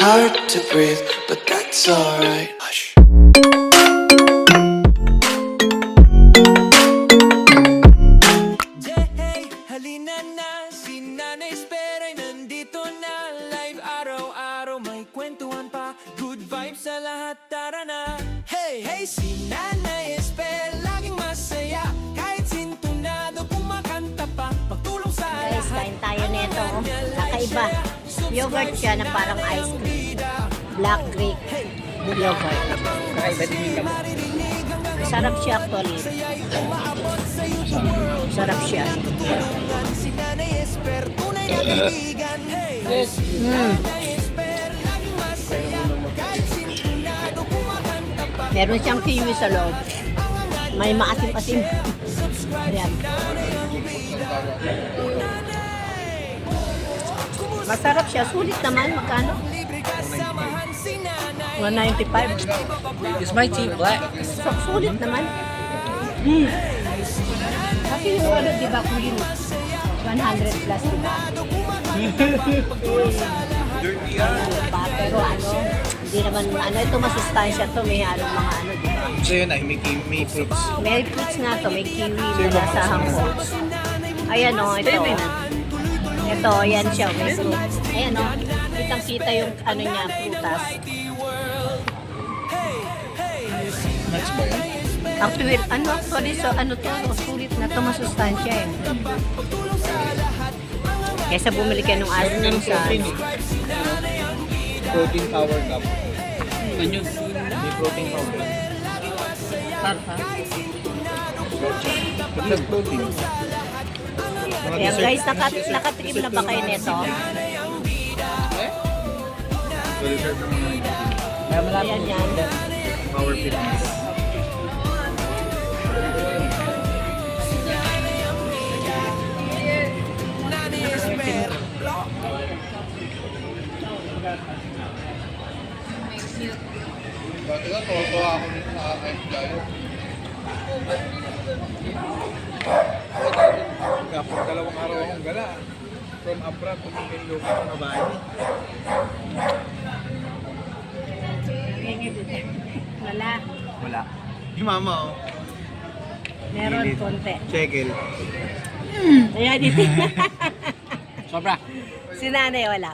hard to breathe, but that's alright. Hush. Hey, halina na, si Nanay Espera'y nandito na. Live araw-araw, may kwentuhan pa. Good vibes sa lahat, tara na. Hey, hey, si Nanay Esper, laging masaya. Kahit sintunado, kumakanta pa. Pagtulong sa Guys, lahat. kain tayo nito. Kakaiba. Yogurt siya na parang ice cream. Black Greek yogurt. Kakaiba din yung gamot. Sarap siya actually. Sarap siya. Si Nanay Esper, tunay na kaibigan. Hey, si Nanay Esper, laging masaya. Kahit sintunado, kumakanta pa. Meron siyang kiwi sa loob. May maasim-asim. Ayan. Masarap siya. Sulit naman. Magkano? 195. It's my team black. Sulit naman. Kasi yung ano, di ba, kung yun, 100 plus, di ba? Pero ano, hindi naman, ano, ito masustansya to, may halong mga ano, di ba? So yun ay, may fruits. May fruits nga to, may kiwi na lasahan ko. Ayan o, ito. Ito, ayan siya, may fruit. Ayan o, kitang-kita yung ano niya, prutas. Nuts ba yun? Actually, actually, so ano to, sulit na to, masustansya eh. Kaysa bumili ka ng asin ng sa protein eh. Protein power cup. Ano yun? May protein powder. Tart, ha? Plus protein. Mga Ayan dessert. guys, nakatikim na ba kayo nito? So dessert ng mga Ayan yan. power fitness. Dati nga, tuwa ako dito sa kahit tayo. Kapag dalawang araw akong gala. From abroad, pumunta yung lupa ng babae. Wala. Wala. Yung mama, oh. Meron Gilid. konti. Chekel. Ayan, dito. Sobra. Si nanay wala.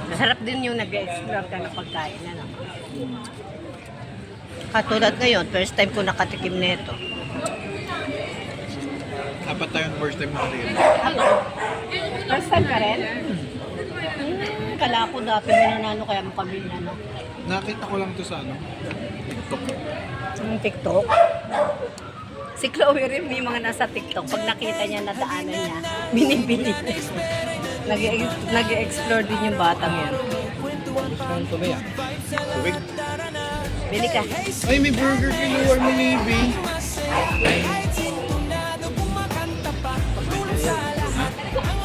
Masarap din yung nag-explore ka ng pagkain. Ano? Katulad ngayon, first time ko nakatikim nito. Dapat tayong first time natin. Ako? First time ka rin? Kala ko dati mo nanalo kaya mo kami ano. Nakita ko lang to sa ano, TikTok. Yung TikTok? Si Chloe rin may mga nasa TikTok. Pag nakita niya na daanan niya, binibili. Nag-explore din yung batang yan. Gusto ko ba yan? Tubig? Bili ka. Ay, may Burger King luwar mo, Navy.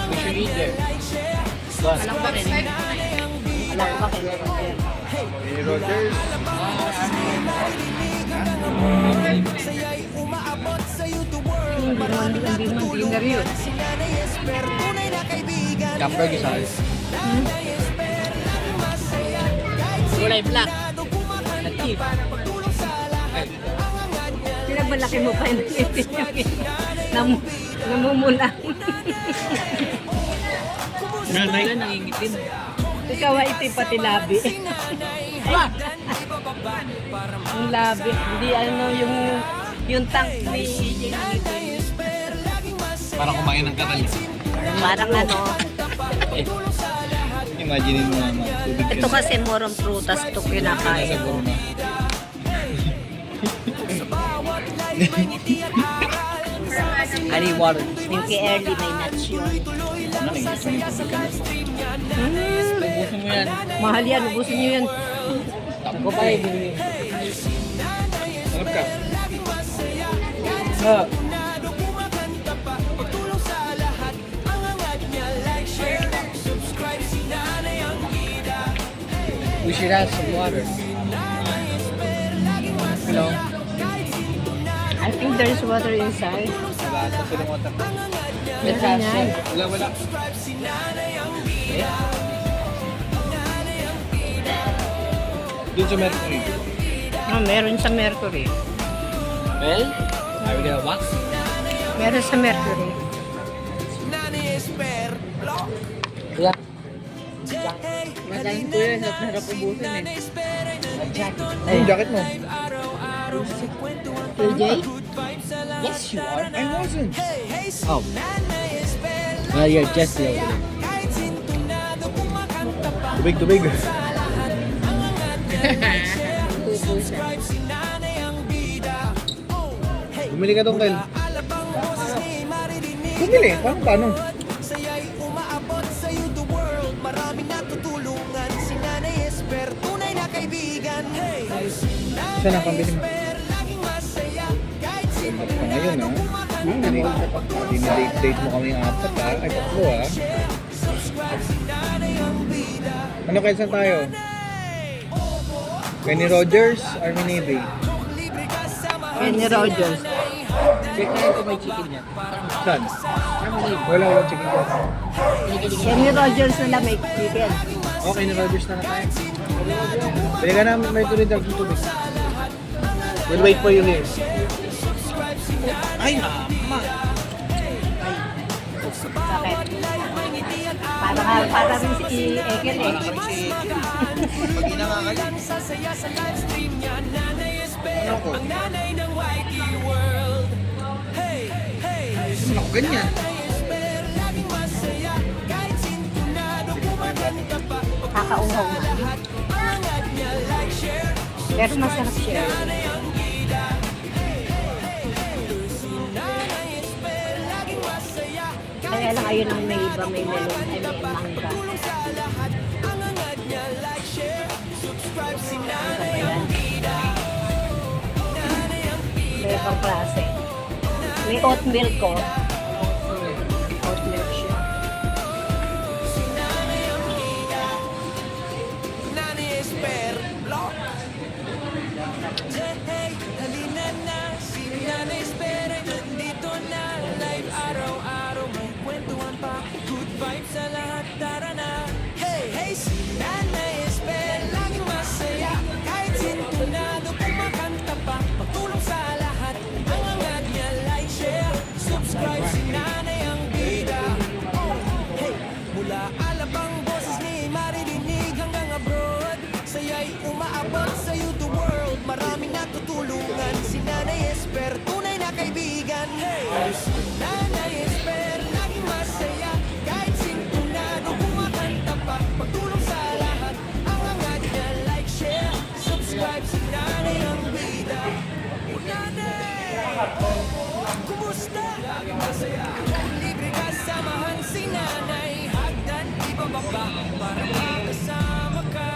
We should eat there. Alam ko rin. Alam ko bakit. Hey, Rogers. Hindi man dinner yun. Kapag isa. Kulay black. Native. Pinabalaki mo pa yung namumula. Nanay. Nangingitin. Ikaw ay ito pati labi. Yung labi. Hindi ano yung tank ni Parang kumain ng katal. parang ano. Imagine mo naman. Tubig Ito kasi morong prutas ito kinakain ko. Honey water. Yung kay Early may nuts yun. Ano na yung tubig ka na? Ubusin mo yan. Mahal yan, ubusin nyo yan. Ako pa eh. Sarap ka. Ah. Maybe she has some water. Hello? I think there's water inside. Wala ata silang water. Meron yan. Wala. Dun sa Mercury. Meron sa Mercury. Well, are we gonna walk? Meron sa Mercury. Yeah. Madaling ko yun at narap ubusin eh. Ay, yung jacket mo. KJ? Yes, you are. I wasn't. Oh. Well, you're just the other. Tubig. Bumili ka doon, Kyle. Bumili? Paano? Saya'y umaabot sa'yo the world. Maraming natutulungan. Si Nanay Esper, tunay na kaibigan. Hey, si Saan ang pambili mo? Esper, laging masaya. Kahit sino Pa ngayon, ha? Dinidate mo kami yung apat, ha? Ay, tatlo, ha? subscribe si Nanay ang bida. Ano kayo saan tayo? Kenny Rogers, Army Navy. Libre ka sa mga Kenny Rogers. Check na ito may chicken niya. Saan? Wala chicken dyan. Kenny Rogers na lang may chicken. Oh, Kenny Rogers na tayo. Bili ka namin, may tuloy dagdag tubig. We'll wait for you here. Ay, mama! Bakit? Para rin si Ekel eh. Pag inangakal. sasaya sa live stream niya. Nanay Esper, Ano ko? ang nanay ng YT World. Hey, Ano ako ganyan? Nanay Esper, laging masaya. Kahit sintunado, kumakanta pa. Kakauhaw na. Angat niya, like, share. Pero masarap siya. Nanay ang bida. Si Nanay Esper, laging masaya. Kaya lang ayun ang may iba, may melon, ay may mangga. Tulong sa lahat. Ang angat niya, like, share. Subscribe si Nanay ang bida. Nanay ang bida. May ibang klase. May oat milk ko. Oat milk siya. Nanay ang bida. Nanay Esper, block. Hey, halina na. Si Nanay Esper ay nandito na. Live araw-araw, may kwentuhan pa. Good vibes sa lahat, tara na. Hey, si Nanay Esper, laging masaya. Kahit sintunado, kumakanta pa. Pagtulong sa lahat, ang angat niya, like, share. Subscribe si Nanay ang bida. Hey, mula Alabang boses ni maririnig hanggang abroad. Saya'y umaabot sa the world. Maraming natutulungan. Si Nanay Esper, tunay na kaibigan. Hey, si Nanay Esper, laging masaya. Kahit sintunado, kumakanta pa. Pagtulong sa lahat, ang angat niya, like, share. Subscribe si Nanay ang bida. Nanay! Kumusta? Laging masaya. Libre ka, samahan si Nanay. Hagdan, ibababa para makasama ka.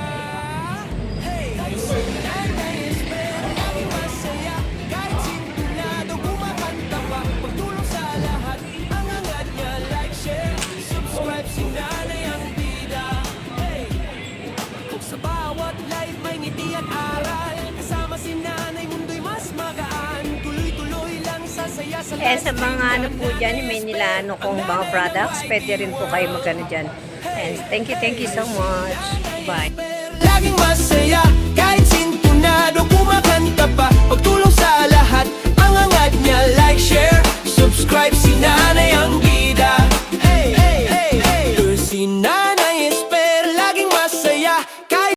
Hey, si Nanay Esper, laging masaya. Kahit sintunado, kumakanta pa. Pagtulong sa lahat, ang angat niya, like, share. Subscribe si Nanay ang bida. Hey, sa bawat live may ngiti at aral. Kasama si Nanay, mundo'y mas magaan. Tuloy-tuloy lang sasaya sa Eh sa mga ano po dyan, may nilano kong mga products, pwede rin po kayo magkano dyan. And thank you so much. Bye. laging masaya.